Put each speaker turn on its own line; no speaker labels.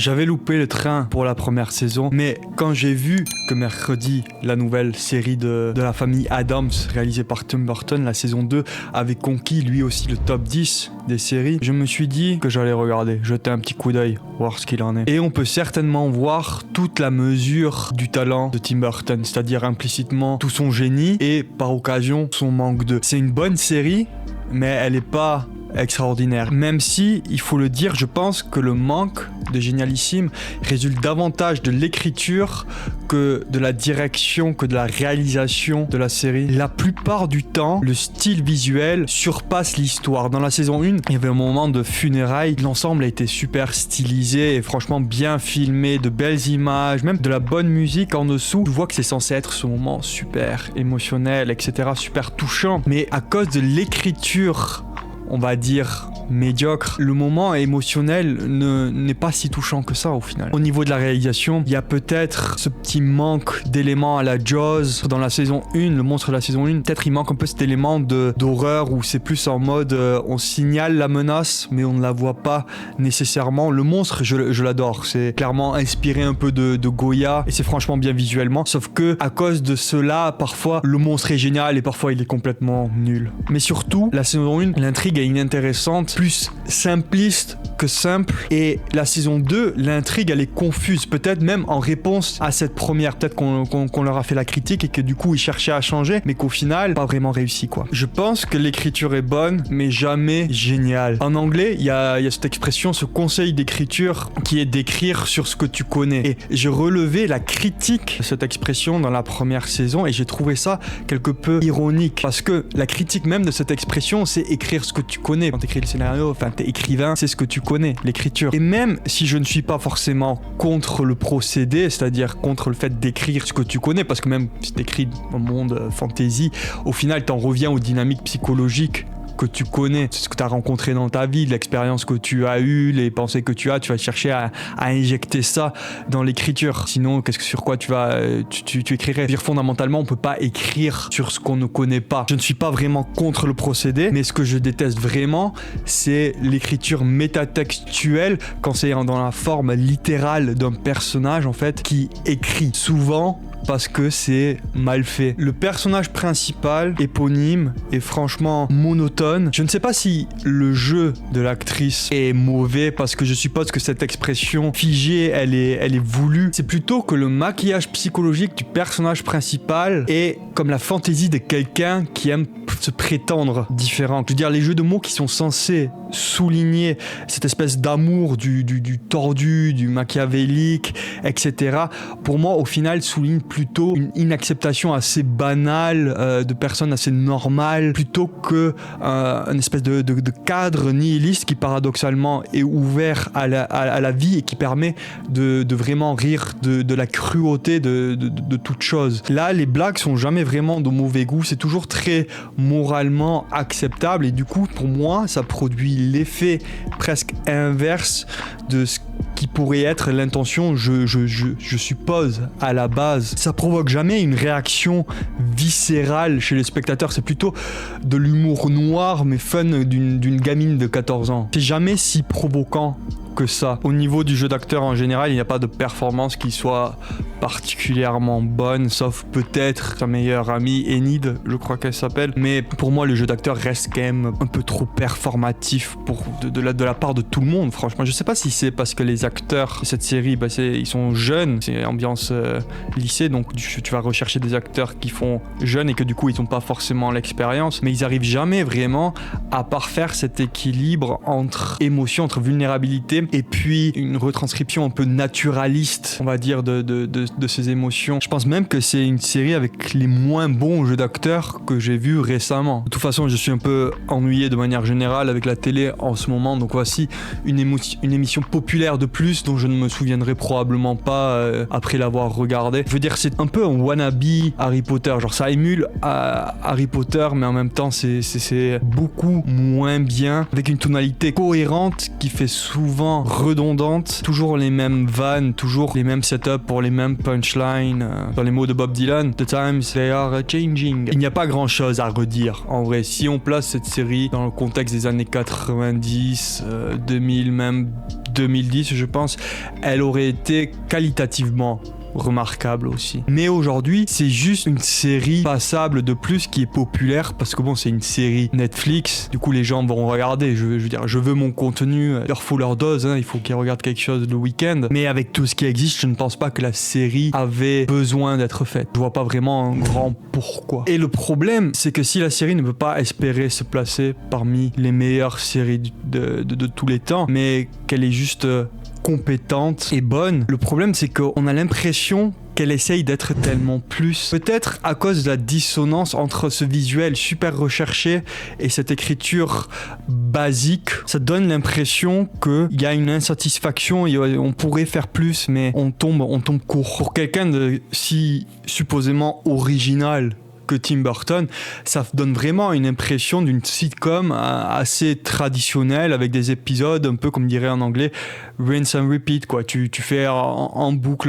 J'avais loupé le train pour la première saison, mais quand j'ai vu que mercredi, la nouvelle série de la famille Addams, réalisée par Tim Burton, la saison 2, avait conquis lui aussi le top 10 des séries, je me suis dit que j'allais regarder, jeter un petit coup d'œil, voir ce qu'il en est. Et on peut certainement voir toute la mesure du talent de Tim Burton, c'est-à-dire implicitement tout son génie et par occasion son manque de. C'est une bonne série, mais elle n'est pas extraordinaire. Même si, il faut le dire, je pense que le manque de génialissime résulte davantage de l'écriture que de la direction, que de la réalisation de la série. La plupart du temps, le style visuel surpasse l'histoire. Dans la saison 1, il y avait un moment de funérailles. L'ensemble a été super stylisé et franchement bien filmé, de belles images, même de la bonne musique en dessous. Tu vois que c'est censé être ce moment super émotionnel, etc., super touchant. Mais à cause de l'écriture, on va dire médiocre, le moment émotionnel n'est pas si touchant que ça au final. Au niveau de la réalisation, il y a peut-être ce petit manque d'éléments à la Jaws dans la saison 1, le monstre de la saison 1, peut-être il manque un peu cet élément d'horreur où c'est plus en mode on signale la menace mais on ne la voit pas nécessairement. Le monstre, je l'adore, c'est clairement inspiré un peu de Goya et c'est franchement bien visuellement, sauf que à cause de cela, parfois le monstre est génial et parfois il est complètement nul. Mais surtout, la saison 1, l'intrigue est inintéressante, plus simpliste que simple, et la saison 2, l'intrigue elle est confuse, peut-être même en réponse à cette première, peut-être qu'on leur a fait la critique et que du coup ils cherchaient à changer, mais qu'au final pas vraiment réussi quoi. Je pense que l'écriture est bonne mais jamais géniale. En anglais il y a cette expression, ce conseil d'écriture qui est d'écrire sur ce que tu connais, et j'ai relevé la critique de cette expression dans la première saison et j'ai trouvé ça quelque peu ironique, parce que la critique même de cette expression c'est écrire ce que tu connais. Quand t'écris le scénario, enfin t'es écrivain, c'est ce que tu connais, l'écriture. Et même si je ne suis pas forcément contre le procédé, c'est-à-dire contre le fait d'écrire ce que tu connais, parce que même si t'écris dans le monde fantasy, au final t'en reviens aux dynamiques psychologiques que tu connais, c'est ce que tu as rencontré dans ta vie, l'expérience que tu as eue, les pensées que tu vas chercher à injecter ça dans l'écriture. Sinon, sur quoi tu écrirais? Dire fondamentalement, on peut pas écrire sur ce qu'on ne connaît pas. Je ne suis pas vraiment contre le procédé, mais ce que je déteste vraiment, c'est l'écriture métatextuelle quand c'est dans la forme littérale d'un personnage en fait qui écrit. Souvent, parce que c'est mal fait. Le personnage principal, éponyme, est franchement monotone. Je ne sais pas si le jeu de l'actrice est mauvais, parce que je suppose que cette expression figée, elle est voulue. C'est plutôt que le maquillage psychologique du personnage principal est comme la fantaisie de quelqu'un qui aime se prétendre différent. Je veux dire, les jeux de mots qui sont censés souligner cette espèce d'amour du tordu, du machiavélique, etc., pour moi, au final, souligne plutôt une inacceptation assez banale de personnes assez normales, plutôt que une espèce de cadre nihiliste qui paradoxalement est ouvert à la vie et qui permet de vraiment rire de la cruauté de toute chose. Là, les blagues sont jamais vraiment de mauvais goût, c'est toujours très moralement acceptable, et du coup, pour moi, ça produit l'effet presque inverse de ce qui pourrait être l'intention, je suppose, à la base. Ça provoque jamais une réaction viscérale chez les spectateurs, c'est plutôt de l'humour noir mais fun d'une gamine de 14 ans. C'est jamais si provoquant que ça. Au niveau du jeu d'acteur en général, il n'y a pas de performance qui soit particulièrement bonne, sauf peut-être sa meilleure amie Enid, je crois qu'elle s'appelle, mais pour moi le jeu d'acteur reste quand même un peu trop performatif de la part de tout le monde. Franchement, je sais pas si c'est parce que les acteurs de cette série, ils sont jeunes, c'est ambiance lycée, donc tu vas rechercher des acteurs qui font jeunes et que du coup ils n'ont pas forcément l'expérience, mais ils arrivent jamais vraiment à parfaire cet équilibre entre émotion, entre vulnérabilité et puis une retranscription un peu naturaliste, on va dire, de ces émotions. Je pense même que c'est une série avec les moins bons jeux d'acteurs que j'ai vus récemment. De toute façon, je suis un peu ennuyé de manière générale avec la télé en ce moment, donc voici une émission populaire de plus dont je ne me souviendrai probablement pas après l'avoir regardée. Je veux dire, c'est un peu un wannabe Harry Potter, genre ça émule à Harry Potter, mais en même temps c'est beaucoup moins bien, avec une tonalité cohérente qui fait souvent vraiment redondante, toujours les mêmes vannes, toujours les mêmes setups pour les mêmes punchlines. Dans les mots de Bob Dylan, The times they are changing. Il n'y a pas grand chose à redire en vrai. Si on place cette série dans le contexte des années 90, 2000, même 2010 je pense, elle aurait été qualitativement remarquable aussi. Mais aujourd'hui, c'est juste une série passable de plus qui est populaire parce que bon, c'est une série Netflix. Du coup, les gens vont regarder. Je veux dire, je veux mon contenu. Leur faut leur dose. Il faut qu'ils regardent quelque chose le week-end. Mais avec tout ce qui existe, je ne pense pas que la série avait besoin d'être faite. Je vois pas vraiment un grand pourquoi. Et le problème, c'est que si la série ne peut pas espérer se placer parmi les meilleures séries de tous les temps, mais qu'elle est juste compétente et bonne. Le problème, c'est qu'on a l'impression qu'elle essaye d'être tellement plus. Peut-être à cause de la dissonance entre ce visuel super recherché et cette écriture basique, ça donne l'impression qu'il y a une insatisfaction et on pourrait faire plus, mais on tombe court. Pour quelqu'un de si supposément original que Tim Burton, ça donne vraiment une impression d'une sitcom assez traditionnelle avec des épisodes un peu comme dirait en anglais rinse and repeat quoi. Tu fais en boucle